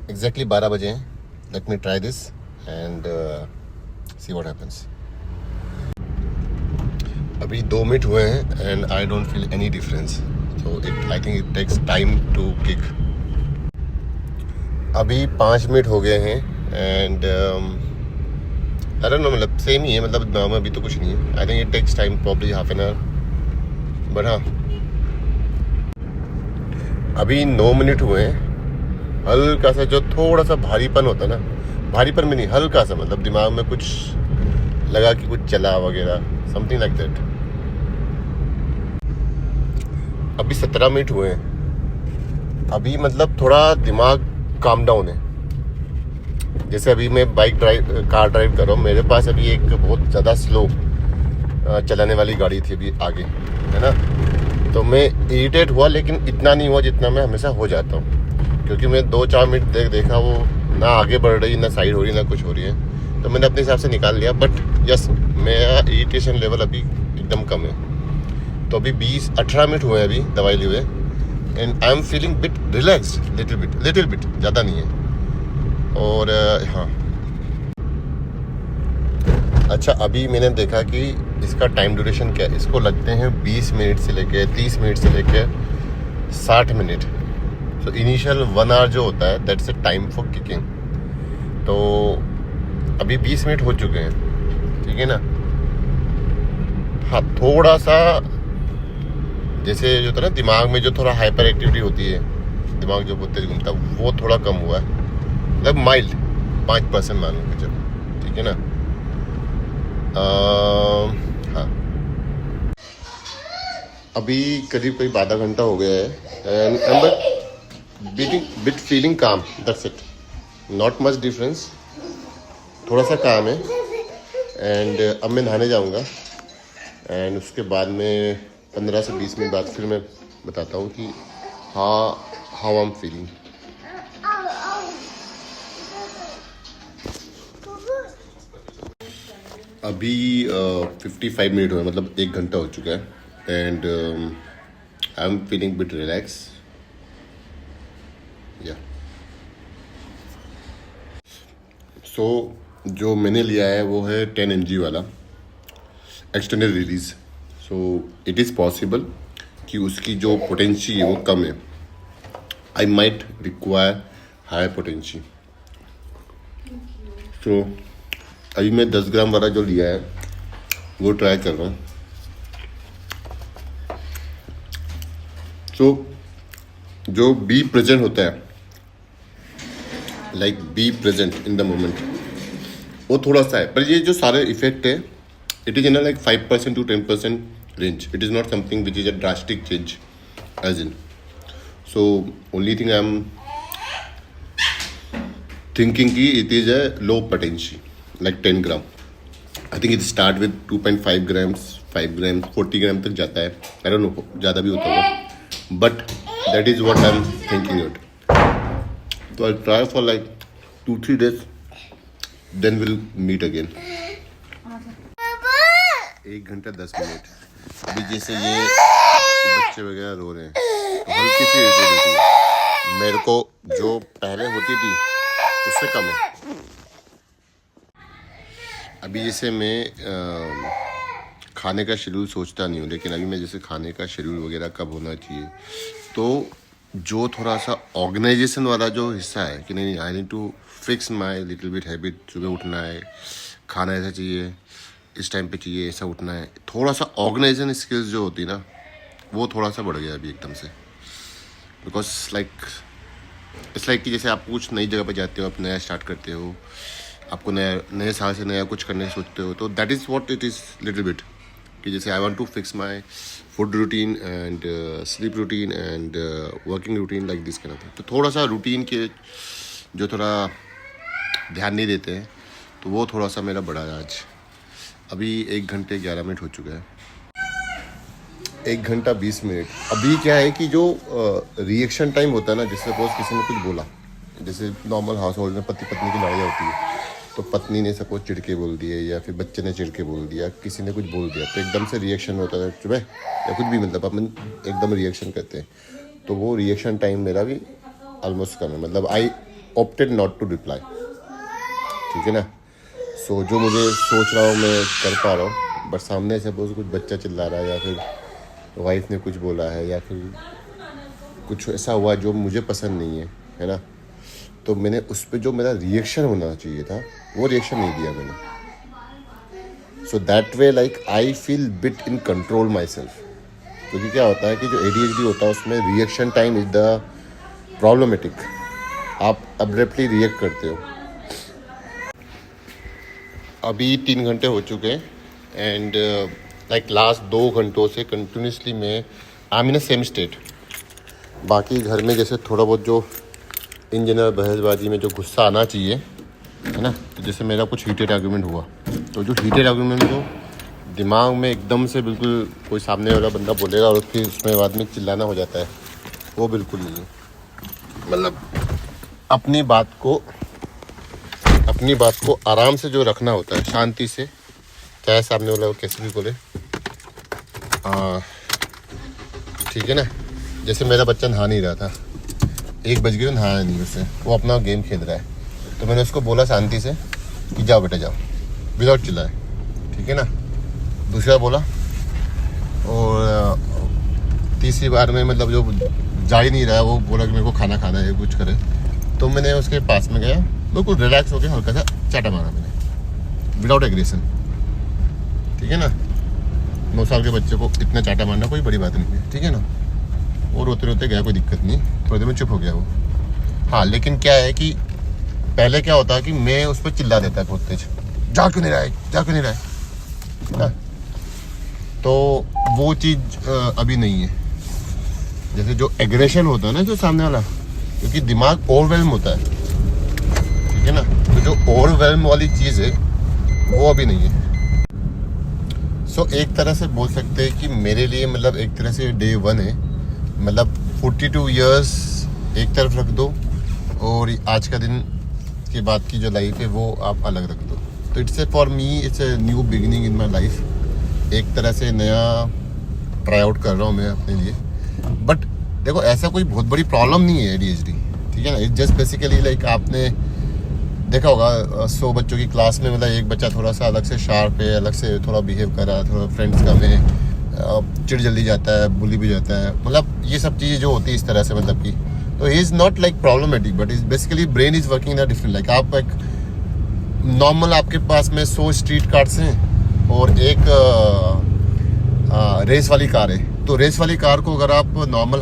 Exactly 12 बजे हैं. Let me try this and see what happens. अभी 2 मिनट हुए हैं and I don't feel any difference. So it I think it takes time to kick. अभी 5 minute हो गए हैं एंड आई डोंट नो, मतलब सेम ही है, मतलब दिमाग में अभी तो कुछ नहीं है. I think it takes time, probably half an hour. But हाँ, अभी 9 मिनट हुए हैं. हल्का सा जो थोड़ा सा भारीपन होता है ना, भारीपन में नहीं, हल्का सा, मतलब दिमाग में कुछ लगा कि कुछ चला वगैरह, समथिंग लाइक दैट. अभी 17 मिनट हुए हैं. अभी मतलब थोड़ा दिमाग काम डाउन है. जैसे अभी मैं कार ड्राइव कर रहा हूँ, मेरे पास अभी एक बहुत ज़्यादा स्लो चलाने वाली गाड़ी थी अभी आगे, है ना. तो मैं इरिटेट हुआ, लेकिन इतना नहीं हुआ जितना मैं हमेशा हो जाता हूँ, क्योंकि मैं 2-4 मिनट देखा वो ना आगे बढ़ रही, ना साइड हो रही, ना कुछ हो रही है. तो मैंने अपने हिसाब से निकाल लिया. बट यस, मेरा इरिटेशन लेवल अभी एकदम कम है. तो अभी 18 मिनट हुए हैं अभी दवाई लिए हुए, and I am feeling bit relaxed, little bit, ज़्यादा नहीं है. और हाँ, अच्छा, अभी मैंने देखा कि इसका टाइम ड्यूरेशन क्या है. इसको लगते हैं 20 मिनट से लेके 30 मिनट से लेके 60 मिनट. तो इनिशियल 1 आवर जो होता है, that's a time for kicking. तो अभी 20 मिनट हो चुके हैं, ठीक है ना. हाँ, थोड़ा सा जैसे जो होता है ना, दिमाग में जो थोड़ा हाइपर एक्टिविटी होती है, दिमाग जो बहुत तेज घूमता है, वो थोड़ा कम हुआ है. मतलब माइल्ड 5% मान लो, चलो ठीक है ना. हाँ, अभी करीब आधा घंटा हो गया है and I am bit feeling calm, that's it. Not much difference, थोड़ा सा काम है. एंड अब मैं नहाने जाऊंगा एंड उसके बाद में 15 से 20 मिनट बाद फिर मैं बताता हूँ कि हाउ आई एम फीलिंग. अभी 55 मिनट हुए, मतलब 1 घंटा हो चुका है and I am feeling bit relax या. सो जो मैंने लिया है वो है 10 mg वाला extended release. So it is possible कि उसकी जो पोटेंसी है वो कम है. I might require higher potency. So अभी मैं 10 ग्राम वाला जो लिया है वो ट्राई कर रहा हूँ. सो जो बी प्रेजेंट होता है, like be present in the moment, वो थोड़ा सा है. पर ये जो सारे इफेक्ट है, it is in like 5% to 10% range. It is not something which is a drastic change as in. So only thing I am thinking कि it is a low potency, like 10 gram. I think it start with 2.5 grams, 5 gram, 40 gram तक जाता है. आई don't no, ज़्यादा भी होता होगा, but that is what I am thinking it. तो I try for like 2-3 days, then will meet again. 1 घंटा 10 minute. अभी जैसे ये बच्चे वगैरह रो रहे हैं तो हल्की सी irritability है. मेरे को जो पहले होती थी उससे कम है. अभी जैसे मैं खाने का शेड्यूल सोचता नहीं हूँ, लेकिन अभी मैं जैसे खाने का शेड्यूल वगैरह कब होना चाहिए, तो जो थोड़ा सा ऑर्गेनाइजेशन वाला जो हिस्सा है कि नहीं, I need to fix my little bit habit. सुबह उठना है, खाना ऐसा चाहिए, इस टाइम पे चाहिए, ऐसा उठना है. थोड़ा सा ऑर्गेनाइजेशन स्किल्स जो होती है ना, वो थोड़ा सा बढ़ गया अभी एकदम से. बिकॉज इट्स लाइक कि जैसे आप कुछ नई जगह पे जाते हो, आप नया स्टार्ट करते हो, आपको नए साल से नया कुछ करने सोचते हो, तो that is what it is little bit. कि जैसे I want to fix my food routine and sleep routine and working routine, like this kind of thing. तो थोड़ा सा रूटीन के जो थोड़ा ध्यान नहीं देते हैं, तो वो थोड़ा सा मेरा बढ़ा है आज. अभी 1 घंटे 11 मिनट हो चुका है. 1 घंटा 20 मिनट. अभी क्या है कि जो रिएक्शन टाइम होता है ना, जैसे सपोज किसी ने कुछ बोला, जैसे नॉर्मल हाउस होल्ड में पति पत्नी की लड़ाई होती है, तो पत्नी ने सपोज चिढ़ के बोल दिया या फिर बच्चे ने चिढ़ के बोल दिया, किसी ने कुछ बोल दिया, तो एकदम से रिएक्शन होता है सुबह या कुछ भी, मतलब अपन एकदम रिएक्शन करते हैं. तो वो रिएक्शन टाइम मेरा भी ऑलमोस्ट कम है. मतलब I opted not to reply, ठीक है ना। सो जो मुझे सोच रहा हूँ मैं कर पा रहा हूँ, बट सामने सपोज कुछ बच्चा चिल्ला रहा है या फिर वाइफ ने कुछ बोला है या फिर कुछ ऐसा हुआ जो मुझे पसंद नहीं है ना, तो मैंने उस पर जो मेरा रिएक्शन होना चाहिए था वो रिएक्शन नहीं दिया मैंने। So that way like I feel bit in control my self. क्योंकि क्या होता है कि जो ADHD होता है उसमें reaction time is the problematic. आप अब्रप्टली रिएक्ट करते हो। अभी 3 घंटे हो चुके हैं एंड लाइक लास्ट 2 घंटों से कंटिन्यूसली मैं I am in a same state. बाकी घर में जैसे थोड़ा बहुत जो इन जनरल बहसबाजी में जो गुस्सा आना चाहिए है ना, तो जैसे मेरा कुछ हीटेड आर्गूमेंट हुआ, तो जो हीटेड आर्गूमेंट हो दिमाग में एकदम से बिल्कुल कोई सामने वाला बंदा बोलेगा और फिर उसमें बाद में चिल्लाना हो जाता है, वो बिल्कुल नहीं है। मतलब अपनी बात को आराम से जो रखना होता है, शांति से, चाहे सामने वाला कैसे भी बोले, ठीक है ना। जैसे मेरा बच्चा नहा नहीं रहा था, 1 बज गया, नहाया नहीं उससे, वो अपना गेम खेल रहा है, तो मैंने उसको बोला शांति से कि जाओ बेटा जाओ, विदाउट चिल्लाए, ठीक है ना। दूसरा बोला और तीसरी बार में मतलब जो जा ही नहीं रहा है वो बोला कि मेरे को खाना खाना है, कुछ करे, तो मैंने उसके पास में गया, बिल्कुल रिलैक्स होकर हल्का सा चाटा मारा मैंने, विदाउट एग्रेशन, ठीक है ना। 9 साल के बच्चे को इतना चाटा मारना कोई बड़ी बात नहीं है, ठीक है ना। वो रोते रोते गया, कोई दिक्कत नहीं, थोड़ी देर में चुप हो गया वो। हाँ, लेकिन क्या है कि पहले क्या होता है कि मैं उस पर चिल्ला देता है बहुत तेज, जा क्यों नहीं रहा है, जा क्यों नहीं रहा है, तो वो चीज़ अभी नहीं है। जैसे जो एग्रेशन होता है ना जो सामने वाला, क्योंकि दिमाग ओवरवेल्म होता है, ठीक है ना, तो जो ओवरवेल्म वाली चीज़ है वो अभी नहीं है। सो एक तरह से बोल सकते हैं कि मेरे लिए मतलब एक तरह से डे 1 है। मतलब 42 इयर्स एक तरफ रख दो और आज का दिन के बाद की जो लाइफ है वो आप अलग रख दो, तो it's A for me it's a new beginning in my life. एक तरह से नया ट्राई आउट कर रहा हूँ मैं अपने लिए। बट देखो ऐसा कोई बहुत बड़ी प्रॉब्लम नहीं है ADHD, ठीक है ना। इट्स जस्ट बेसिकली लाइक आपने देखा होगा 100 बच्चों की क्लास में मतलब एक बच्चा थोड़ा सा अलग से शार्प है, अलग से थोड़ा बिहेव कर रहा है, थोड़ा फ्रेंड्स का में चिढ़ जल्दी जाता है, बुली भी जाता है, मतलब ये सब चीज़ें जो होती है इस तरह से, मतलब कि तो he is not like problematic but is basically brain is working in different. Like आप एक नॉर्मल आपके पास में 100 स्ट्रीट कार्ड्स हैं और एक रेस वाली कार है, तो रेस वाली कार को अगर आप नॉर्मल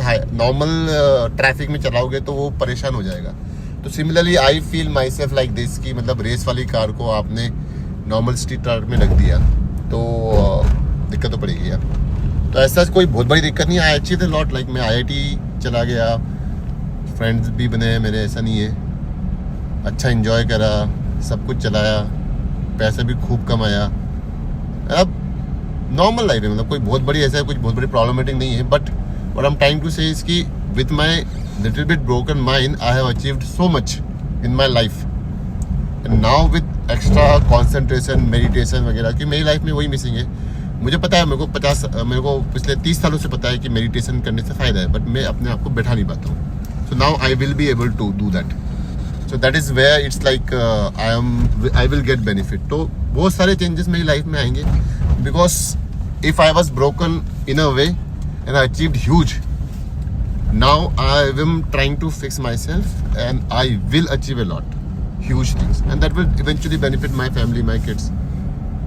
ट्रैफिक में चलाओगे तो वो परेशान हो जाएगा। तो similarly I feel my self like this कि मतलब रेस वाली कार को आपने नॉर्मल स्ट्रीट ट्रैफिक में रख दिया तो दिक्कत तो पड़ेगी यार। तो ऐसा कोई बहुत बड़ी दिक्कत नहीं। आई अचीव्ड अ लॉट, लाइक मैं IIT चला गया, फ्रेंड्स भी बने मेरे, ऐसा नहीं है, अच्छा एंजॉय करा, सब कुछ चलाया, पैसे भी खूब कमाया। अब नॉर्मल लाइफ है, मतलब कोई बहुत बड़ी ऐसा कुछ बहुत बड़ी प्रॉब्लमेटिक नहीं है। But what I am trying to say is कि with my little bit broken mind I have achieved so much in my life and now with extra concentration, meditation वगैरह, कि मेरी लाइफ में वही मिसिंग है। मुझे पता है, मेरे को पिछले 30 सालों से पता है कि मेडिटेशन करने से फ़ायदा है, बट मैं अपने आप को बैठा नहीं पाता हूँ। So now I will be able to do that. So that is where it's like I will get benefit. तो बहुत सारे चेंजेस मेरी लाइफ में आएंगे, because if I was broken in a way and I achieved huge, now I am trying to fix myself and I will achieve a lot, huge things, and that will eventually benefit my family, my kids.